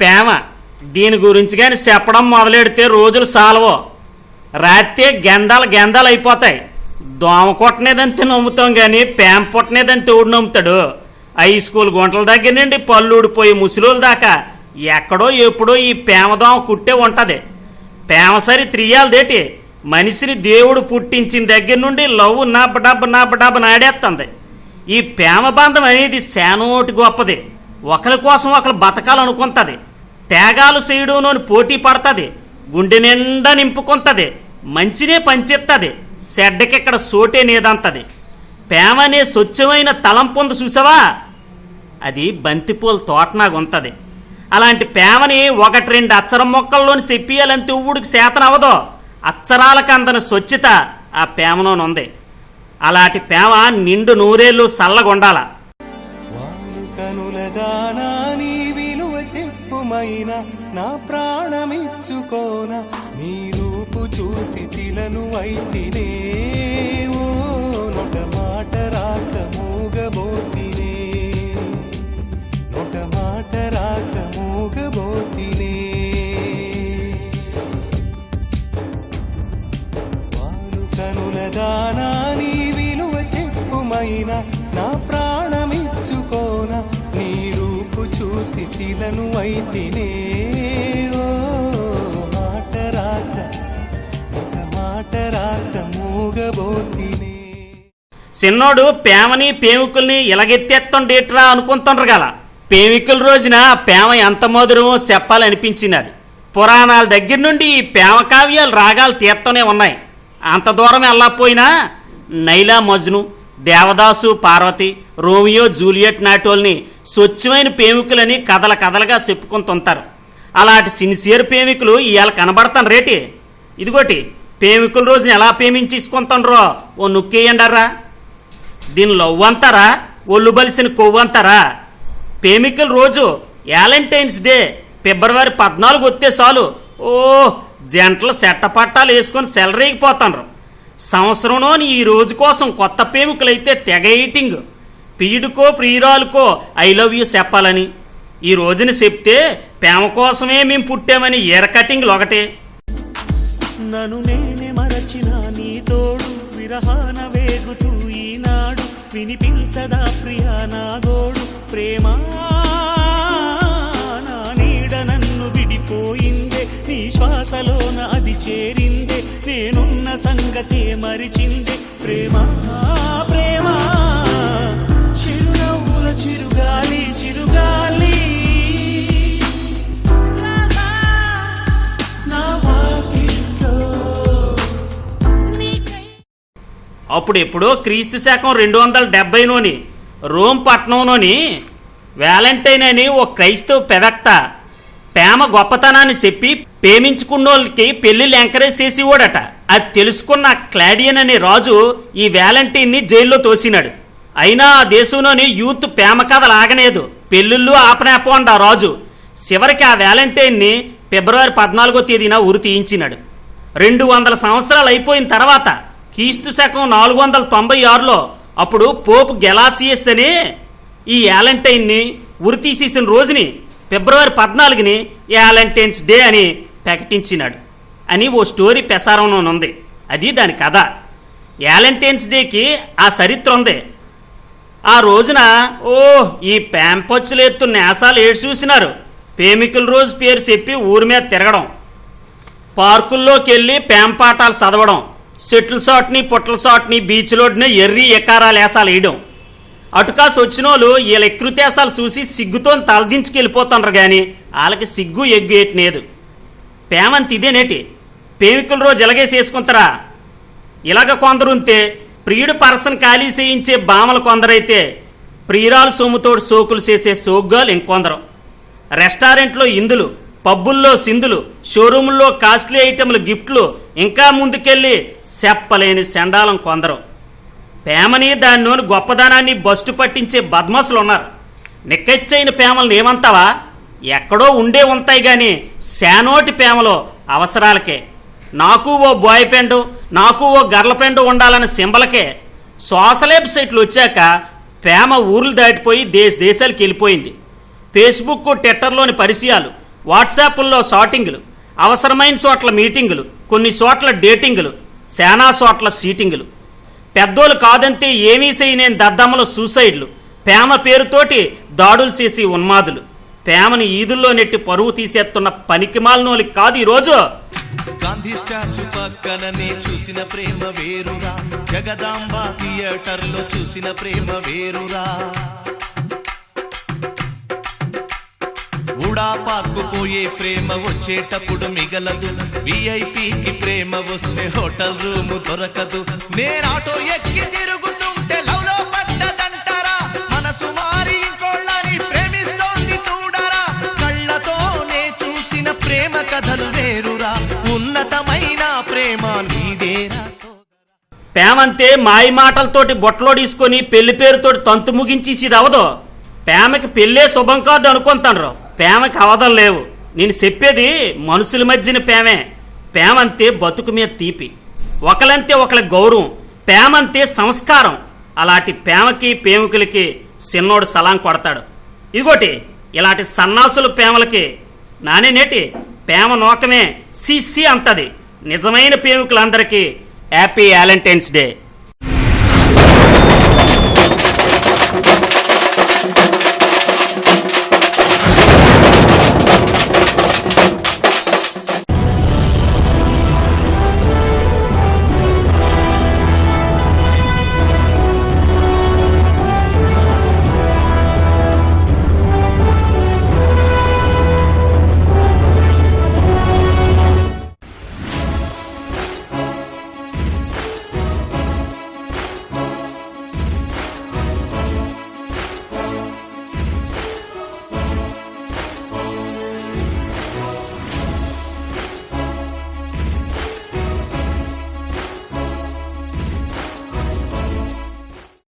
ప్రేమ దీని గురించి కానీ చెప్పడం మొదలెడితే రోజులు సాలవో. రాత్రి గెందాలు అయిపోతాయి. దోమ కొట్టనేదంతే నమ్ముతాం కానీ ప్రేమ పుట్టనేదంతే ఊడు నమ్ముతాడు. హై స్కూల్ గుంటల దగ్గర నుండి పళ్ళు ఊడిపోయి ముసలోల దాకా ఎక్కడో ఎప్పుడో ఈ ప్రేమ దోమ కుట్టే ఉంటుంది. ప్రేమ సరి త్రియాలదేటి మనిషిని దేవుడు పుట్టించిన దగ్గర నుండి లవ్ నబ్బ నాడేస్తుంది. ఈ ప్రేమ బంధం అనేది శానోటి గొప్పది. ఒకరి కోసం ఒకరు బతకాలనుకుంటుంది. త్యాగాలు చేయడంలోని పోటీ పడుతుంది. గుండె నిండా నింపుకుంటుంది. మంచినే పంచెత్తది. చెడ్డకిక్కడ సోటే నీదంతది. ప్రేమ అనే స్వచ్ఛమైన తలంపొందు చూసావా, అది బంతిపూల తోటనాగుంటుంది. అలాంటి ప్రేమని ఒకటి రెండు అచ్చరం మొక్కల్లోని చెప్పియాలంటే ఊడికి శాతనవదో. అచ్చరాలకు అందని స్వచ్ఛత ఆ ప్రేమలోనుంది. అలాంటి ప్రేమ నిండు నూరేళ్ళు సల్లగొండాల. నా ప్రాణమిచ్చుకోన నీ రూపు చూసి శిలను అయితినే, ఒక మాట రాక మూగబోతినే, ఒక మాట రాక మూగబోతినే. వాలు కనుల దానా నీ విలువ చెప్పుమైనా నా ప్రాణమిచ్చుకోన నీ రూపు చూసి శిలను అయితినే, మాట రాక ఒక మాట రాక మూగబోతినే. చిన్నోడు ప్రేమని ప్రేమికుల్ని ఇలాగెత్తేస్తుండేట్రా అనుకుంటుండ్రు గల. ప్రేమికుల రోజున ప్రేమ ఎంత మధురమో చెప్పాలనిపించింది. అది పురాణాల దగ్గర నుండి ఈ ప్రేమ కావ్యాలు రాగాలు తీర్తూనే ఉన్నాయి. అంత దూరం వెళ్ళకపోయినా నైలా మజ్ను, దేవదాసు పార్వతి, రోమియో జూలియట్ నాటోల్ని స్వచ్ఛమైన ప్రేమికులని కథలుగా చెప్పుకుంటుంటారు. అలాంటి సిన్సియర్ ప్రేమికులు ఇవాళ కనబడతాను రేటి. ఇదిగోటి ప్రేమికుల రోజున ఎలా ప్రేమించేసుకుంటుండ్రో ఓ నొక్కేయండరా. దీని లవ్ అంటారా, ఒళ్ళు బలిసిన కొవ్వు అంటారా? ప్రేమికుల రోజు వ్యాలంటైన్స్ డే ఫిబ్రవరి 14 వస్తే చాలు ఓ జంటలు సెట్టపట్టాలు వేసుకొని సెలరేగిపోతాండ్రు. సంవత్సరంలోని ఈ రోజు కోసం కొత్త ప్రేమికులైతే తెగ ఎయిటింగ్. ప్రియుడికో ప్రియురాలుకో ఐ లవ్ యూ చెప్పాలని. ఈ రోజున చెప్తే ప్రేమ కోసమే మేము పుట్టామని ఎయిర్ కటింగ్లు ఒకటే. నన్ను నేనే మరచిన నీ తోడు విరహాన వేగుతూ ఈనాడు వినిపించదా ప్రియా నా గోడు. ప్రేమ నా నీడ నన్ను విడిపోయిందే, నీ శ్వాసలోన అది చేరిందే, నేనున్న సంగతే మరిచిందే. ప్రేమ ప్రేమ చిరునవ్వుల చిరుగాలి చిరుగాలి అప్పుడు ఎప్పుడో క్రీస్తు శకం 270లోని రోమ్ పట్టణంలోని వ్యాలంటైన్ అని ఓ క్రైస్తవ ప్రవక్త ప్రేమ గొప్పతనాన్ని చెప్పి ప్రేమించుకున్నోళ్ళకి పెళ్లిళ్ళు ఎంకరేజ్ చేసేవాడట. అది తెలుసుకున్న క్లాడియన్ అనే రాజు ఈ వ్యాలంటైన్ని జైల్లో తోసినాడు. అయినా ఆ దేశంలోని యూత్ ప్రేమ కథలు ఆగలేదు. పెళ్ళిళ్ళు ఆపనేపోండి ఆ రాజు. చివరికి ఆ వ్యాలంటైన్ని ఫిబ్రవరి 14వ తేదీన ఉరి తీయించినాడు. 200 సంవత్సరాలు అయిపోయిన తర్వాత క్రీస్తు శకం 496లో అప్పుడు పోప్ గెలాసియస్ అని ఈ వ్యాలంటైన్ని ఉరి తీసేసిన రోజుని ఫిబ్రవరి 14ని వ్యాలంటైన్స్ డే అని ప్రకటించినాడు అని ఓ స్టోరీ ప్రసారంలో ఉంది. అది దాని కథ. వ్యాలంటైన్స్ డేకి ఆ చరిత్ర ఉంది. ఆ రోజున ఈ ప్యాంపొచ్చులు ఎత్తు నేసాలు ఏడు చూసినారు. ప్రేమికుల రోజు పేరు చెప్పి ఊరి మీద తిరగడం, పార్కుల్లోకి వెళ్ళి ప్యాంపాటాలు చదవడం, సెటిల్ షాట్ని పుట్టల షాట్ని బీచ్లోడిని ఎర్రి ఎకారాలు వేసాలు వేయడం. అటుకాసి వచ్చిన వాళ్ళు వీళ్ళ ఎక్రుతేసాలు చూసి సిగ్గుతో తలదించుకెళ్ళిపోతుండ్రు కానీ వాళ్ళకి సిగ్గు ఎగ్గు ఏటినేదు. ప్రేమంత ఇదేనేటి. ప్రేమికుల రోజు ఇలాగే చేసుకుంటారా? ఇలాగ కొందరుంటే ప్రియుడు పర్సన్ ఖాళీ చేయించే బామలు కొందరైతే ప్రియురాలు సొమ్ముతోడు సోకులు చేసే సోగ్గాలు ఇంకొందరు. రెస్టారెంట్లో ఇందులు, పబ్బుల్లో సిందులు, షోరూముల్లో కాస్ట్లీ ఐటెంలు గిఫ్ట్లు, ఇంకా ముందుకెళ్ళి చెప్పలేని సెండాలం కొందరు. ప్రేమని దానిలోని గొప్పదనాన్ని బస్టు పట్టించే బద్మసులు ఉన్నారు. నిక్కచ్చైన ప్రేమలను ఏమంటావా? ఎక్కడో ఉండే ఉంటాయి కానీ శానోటి ప్రేమలో అవసరాలకే. నాకు ఓ బాయ్ ఫ్రెండ్, నాకు ఓ గర్ల్ ఫ్రెండ్ ఉండాలనే సింబలకే సోషల్ వెబ్సైట్లు వచ్చాక ప్రేమ ఊర్లు దాటిపోయి దేశాలకు వెళ్ళిపోయింది. ఫేస్బుక్ ట్విట్టర్లోని పరిచయాలు, వాట్సాప్ల్లో షాటింగులు, అవసరమైన చోట్ల మీటింగులు, కొన్ని చోట్ల డేటింగులు, శానా చోట్ల సీటింగులు. పెద్దోళ్ళు కాదంటే ఏమీ చేయలేని దద్దమ్మల సూసైడ్లు, ప్రేమ పేరుతోటి దాడులు చేసి ఉన్మాదులు. ప్రేమని ఈదుల్లో నెట్టి పరువు తీసేస్తున్న పనికిమాలినోళ్ళకి కాదు ఈరోజు. గాంధీ స్టాచ్యూ పక్కననే చూసిన ప్రేమ వేరురా, జగదాంబ థియేటర్ లో చూసిన ప్రేమ వేరురా. ఊడా పార్కు పోయే ప్రేమ వచ్చేటప్పుడు మిగలదు, విఐపికి ప్రేమ వస్తే హోటల్ రూము దొరకదు. నేను ఆటో ఎక్కి తిరుగుతుంటే లవ్ లో పడ్డదంటారా, మనసు మారి ఇంకోళ్ళని ప్రేమిస్తోంది చూడరా. కళ్ళతోనే చూసిన ప్రేమ కథలు వేరురా, ఉన్నతమైన ప్రేమ నీదేరా. ప్రేమంతే మాయ మాటలతోటి బొట్టలోడీసుకొని పెళ్లి పేరుతోటి తంతు ముగించేసిది అవదు. ప్రేమకి పెళ్ళే శుభం కార్డు అనుకుంటాను. ప్రేమకి అవధం లేవు. నేను చెప్పేది మనుషుల మధ్యన ప్రేమే. ప్రేమంతే బతుకు మీద తీపి, ఒకలంతే ఒకళ్ళ గౌరవం. ప్రేమంతే సంస్కారం. అలాంటి ప్రేమకి ప్రేమికులకి చిన్నోడు సలాం కొడతాడు. ఇదిగోటి ఇలాంటి సన్నాసుల ప్రేమలకి నానేనేటి ప్రేమ నోకమే సిసి అంటది. నిజమైన ప్రేమికులందరికీ హ్యాపీ వ్యాలంటైన్స్ డే.